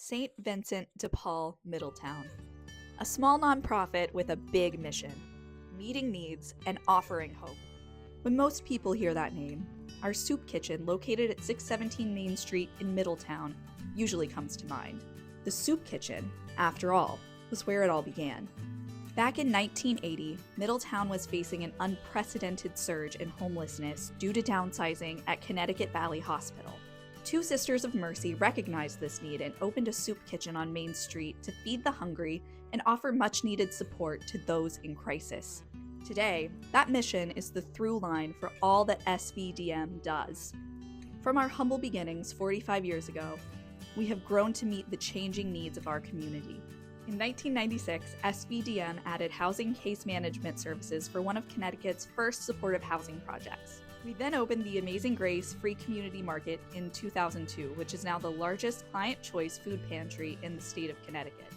St. Vincent de Paul, Middletown. A small nonprofit with a big mission, meeting needs and offering hope. When most people hear that name, our soup kitchen, located at 617 Main Street in Middletown, usually comes to mind. The soup kitchen, after all, was where it all began. Back in 1980, Middletown was facing an unprecedented surge in homelessness due to downsizing at Connecticut Valley Hospital. Two Sisters of Mercy recognized this need and opened a soup kitchen on Main Street to feed the hungry and offer much-needed support to those in crisis. Today, that mission is the through line for all that SVDM does. From our humble beginnings 45 years ago, we have grown to meet the changing needs of our community. In 1996, SVDM added housing case management services for one of Connecticut's first supportive housing projects. We then opened the Amazing Grace Free Community Market in 2002, which is now the largest client choice food pantry in the state of Connecticut.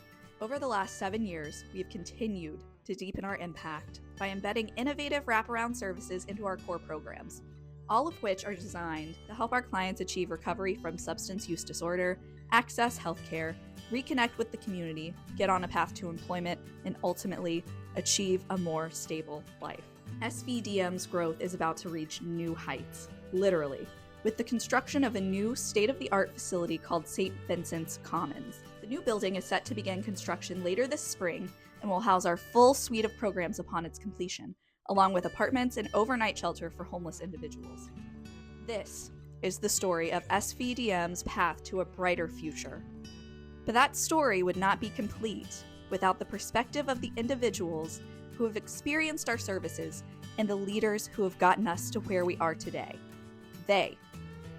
Over the last 7 years, we have continued to deepen our impact by embedding innovative wraparound services into our core programs, all of which are designed to help our clients achieve recovery from substance use disorder, access healthcare, reconnect with the community, get on a path to employment, and ultimately achieve a more stable life. SVDM's growth is about to reach new heights, literally, with the construction of a new state-of-the-art facility called St. Vincent's Commons. The new building is set to begin construction later this spring and will house our full suite of programs upon its completion, along with apartments and overnight shelter for homeless individuals. This is the story of SVDM's path to a brighter future. But that story would not be complete without the perspective of the individuals who have experienced our services and the leaders who have gotten us to where we are today. They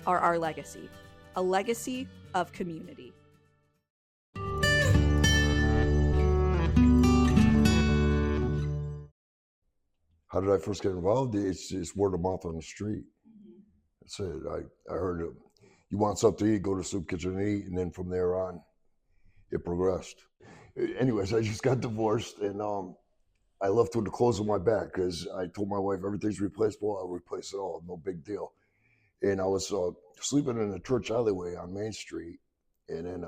are our legacy, a legacy of community. How did I first get involved? It's word of mouth on the street. That's it. I heard it. You want something to eat, go to soup kitchen and eat, and then from there on, it progressed. Anyways, I just got divorced, and I left with the clothes on my back because I told my wife everything's replaceable. I'll replace it all, no big deal. And I was sleeping in a church alleyway on Main Street, and then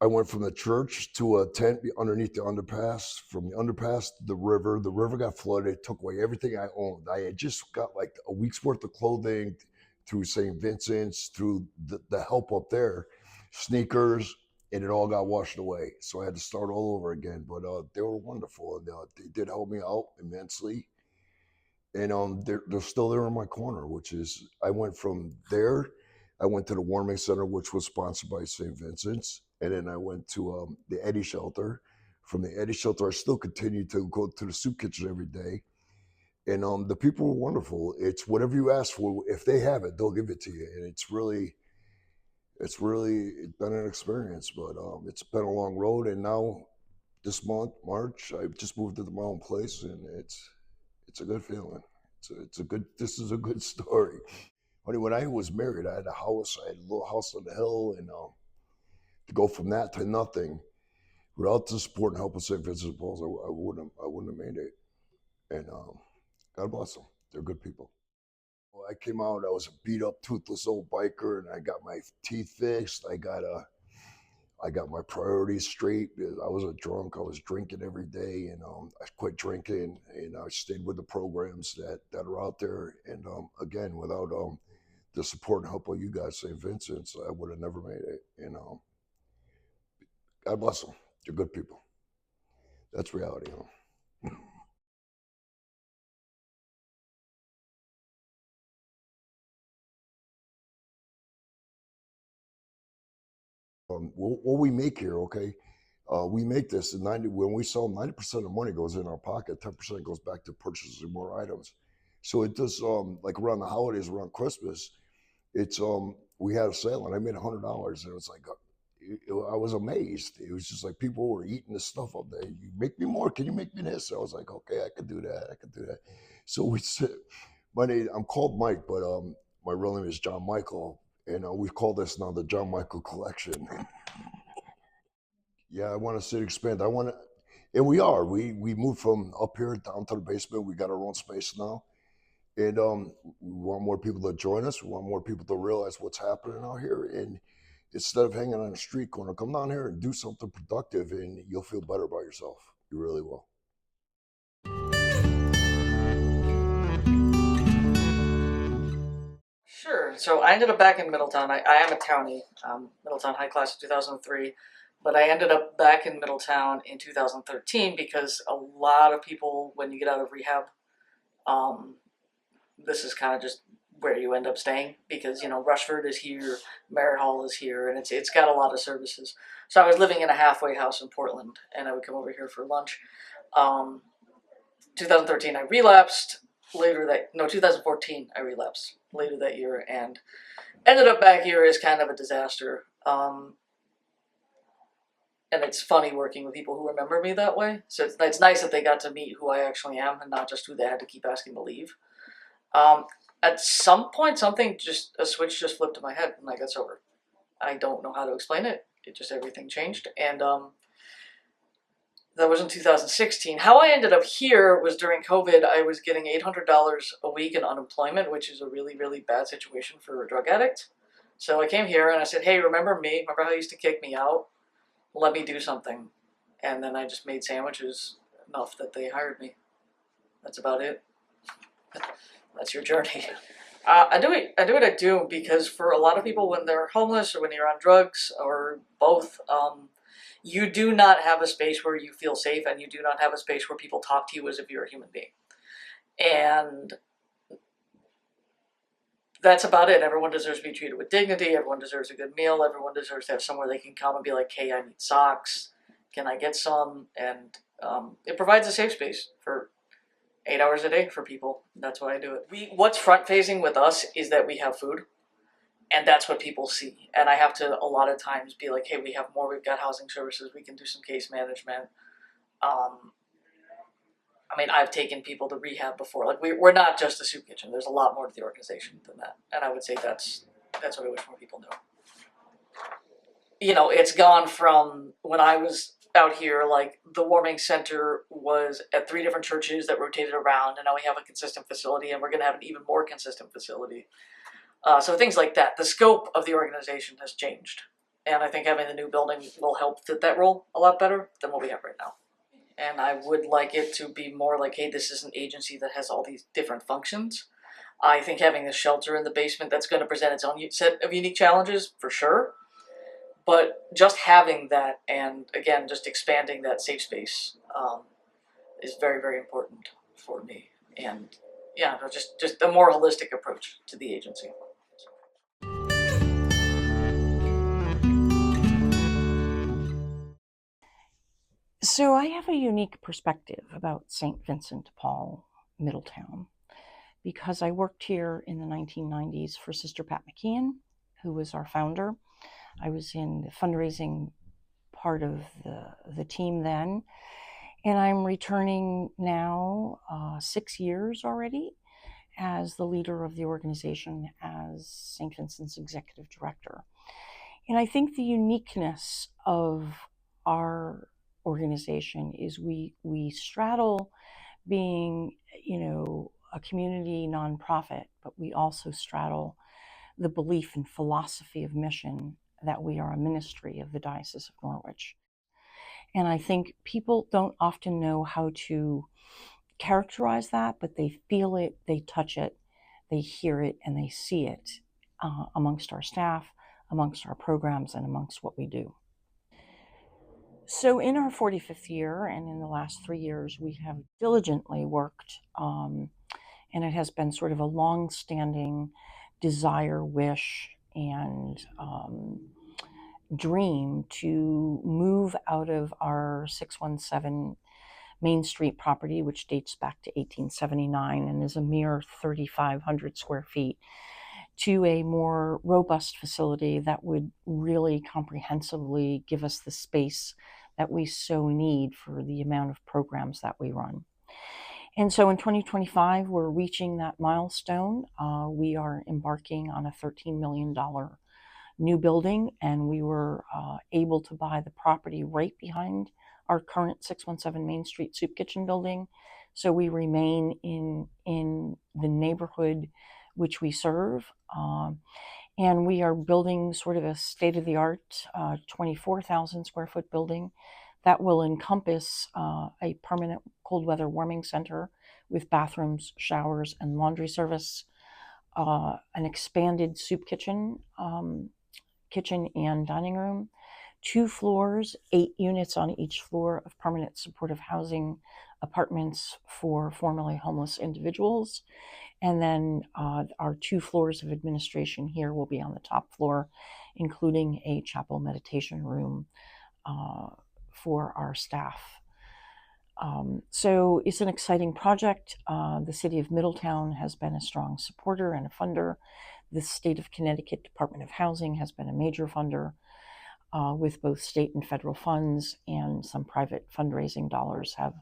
I went from the church to a tent underneath the underpass. From the underpass to the river. The river got flooded. It took away everything I owned. I had just got like a week's worth of clothing through St. Vincent's, through the help up there, sneakers, and it all got washed away. So I had to start all over again. But they were wonderful, and they did help me out immensely. And they're still there in my corner, which is, I went from there, I went to the warming center, which was sponsored by St. Vincent's. And then I went to the Eddy Shelter. From the Eddy Shelter, I still continue to go to the soup kitchen every day. And the people were wonderful. It's whatever you ask for. If they have it, they'll give it to you. And it's been an experience, but it's been a long road. And now this month, March, I just moved into my own place, and it's a good feeling. This is a good story. When I was married, I had a house. I had a little house on the hill, and to go from that to nothing, without the support and help of St. Vincent de Paul's, I wouldn't have made it. And God bless them. They're good people. Well, I came out. I was a beat up, toothless old biker, and I got my teeth fixed. I got my priorities straight. I was a drunk. I was drinking every day, and I quit drinking, and I stayed with the programs that are out there. And again, without the support and help of you guys, St. Vincent's, I would have never made it. And God bless them. They're good people. That's reality. What we make here, okay? We make this in 90. When we sell, 90% of the money goes in our pocket. 10% goes back to purchasing more items. So it does, like around the holidays, around Christmas, it's we had a sale and I made $100, and it was like I was amazed. It was just like people were eating the stuff up there. You make me more? Can you make me this? I was like, okay, I could do that. I could do that. So we said, I'm called Mike, but my real name is John Michael, and we call this now the John Michael Collection. Yeah, I want to see it expand. I want to, and we are. We moved from up here down to the basement. We got our own space now, And we want more people to join us. We want more people to realize what's happening out here. And instead of hanging on a street corner, come down here and do something productive, and you'll feel better about yourself. You really will. Sure. So I ended up back in Middletown. I am a townie, Middletown High Class of 2003, but I ended up back in Middletown in 2013 because a lot of people, when you get out of rehab, um, this is kind of just where you end up staying because Rushford is here, Merritt Hall is here, and it's got a lot of services. So I was living in a halfway house in Portland, and I would come over here for lunch. Um, 2013, I relapsed. 2014, I relapsed later that year, and ended up back here as kind of a disaster. And it's funny working with people who remember me that way. So it's nice that they got to meet who I actually am and not just who they had to keep asking to leave. Um, at some point, a switch just flipped in my head and I got sober. I don't know how to explain it. Everything changed. And that was in 2016. How I ended up here was during COVID. I was getting $800 a week in unemployment, which is a really, really bad situation for a drug addict. So I came here and I said, hey, remember me? Remember how you used to kick me out? Let me do something. And then I just made sandwiches enough that they hired me. That's about it. That's your journey. I do what I do because for a lot of people, when they're homeless or when you're on drugs or both, you do not have a space where you feel safe, and you do not have a space where people talk to you as if you're a human being. And that's about it. Everyone deserves to be treated with dignity. Everyone deserves a good meal. Everyone deserves to have somewhere they can come and be like, hey, I need socks. Can I get some? And it provides a safe space for 8 hours a day for people. That's why I do it. What's front facing with us is that we have food, and that's what people see. And I have to a lot of times be like, hey, we have more. We've got housing services. We can do some case management. I've taken people to rehab before. Like we're not just a soup kitchen. There's a lot more to the organization than that. And I would say that's what I wish more people knew. It's gone from when I was out here, like the warming center was at 3 different churches that rotated around, and now we have a consistent facility, and we're going to have an even more consistent facility. So things like that. The scope of the organization has changed, and I think having the new building will help fit that role a lot better than what we have right now. And I would like it to be more like, hey, this is an agency that has all these different functions. I think having a shelter in the basement, that's going to present its own set of unique challenges, for sure. But just having that, and again, just expanding that safe space is very, very important for me. And yeah, just a more holistic approach to the agency. So I have a unique perspective about St. Vincent de Paul, Middletown, because I worked here in the 1990s for Sister Pat McKeon, who was our founder. I was in the fundraising part of the team then, and I'm returning now 6 years already as the leader of the organization as St. Vincent's executive director. And I think the uniqueness of our organization is we straddle being, a community nonprofit, but we also straddle the belief and philosophy of mission that we are a ministry of the Diocese of Norwich. And I think people don't often know how to characterize that, but they feel it, they touch it, they hear it, and they see it amongst our staff, amongst our programs, and amongst what we do. So in our 45th year and in the last 3 years, we have diligently worked, and it has been sort of a long-standing desire, wish, and dream to move out of our 617 Main Street property, which dates back to 1879 and is a mere 3,500 square feet, to a more robust facility that would really comprehensively give us the space that we so need for the amount of programs that we run. And so in 2025, we're reaching that milestone. We are embarking on a $13 million new building, and we were able to buy the property right behind our current 617 Main Street Soup Kitchen building So we remain in the neighborhood which we serve. And we are building sort of a state-of-the-art 24,000 square foot building that will encompass a permanent cold weather warming center with bathrooms, showers, and laundry service, an expanded soup kitchen, kitchen and dining room, 2 floors, 8 units on each floor of permanent supportive housing apartments for formerly homeless individuals. And then our 2 floors of administration here will be on the top floor, including a chapel meditation room for our staff. So it's an exciting project. The City of Middletown has been a strong supporter and a funder. The State of Connecticut Department of Housing has been a major funder with both state and federal funds, and some private fundraising dollars have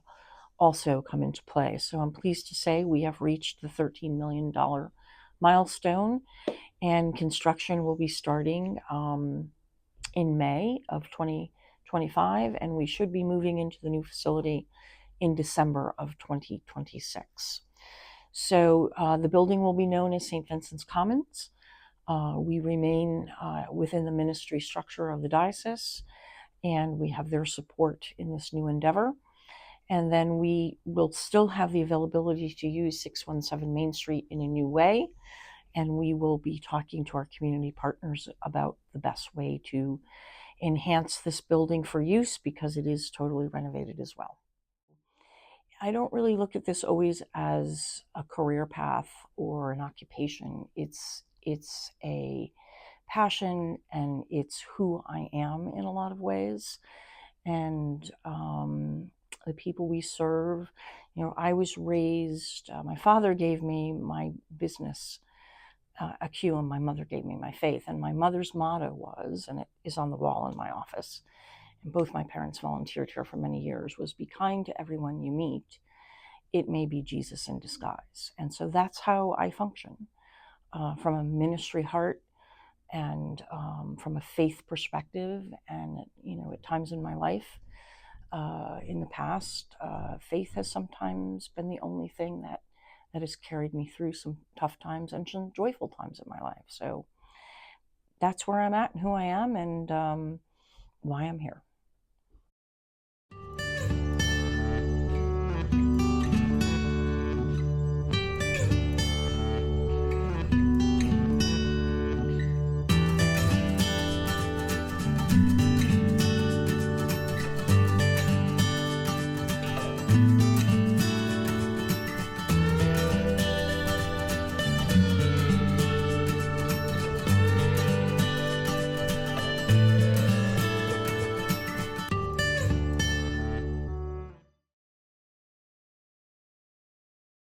also come into play. So I'm pleased to say we have reached the $13 million milestone, and construction will be starting in May of 2025, and we should be moving into the new facility in December of 2026. So the building will be known as St. Vincent's Commons. We remain within the ministry structure of the diocese, and we have their support in this new endeavor. And then we will still have the availability to use 617 Main Street in a new way. And we will be talking to our community partners about the best way to enhance this building for use, because it is totally renovated as well. I don't really look at this always as a career path or an occupation. It's a passion, and it's who I am in a lot of ways. And the people we serve, I was raised, my father gave me my business acumen, my mother gave me my faith. And my mother's motto was, and it is on the wall in my office, and both my parents volunteered here for many years, was be kind to everyone you meet. It may be Jesus in disguise. And so that's how I function, from a ministry heart and from a faith perspective. And, at times in my life, in the past, faith has sometimes been the only thing that has carried me through some tough times and some joyful times in my life. So that's where I'm at and who I am, and why I'm here.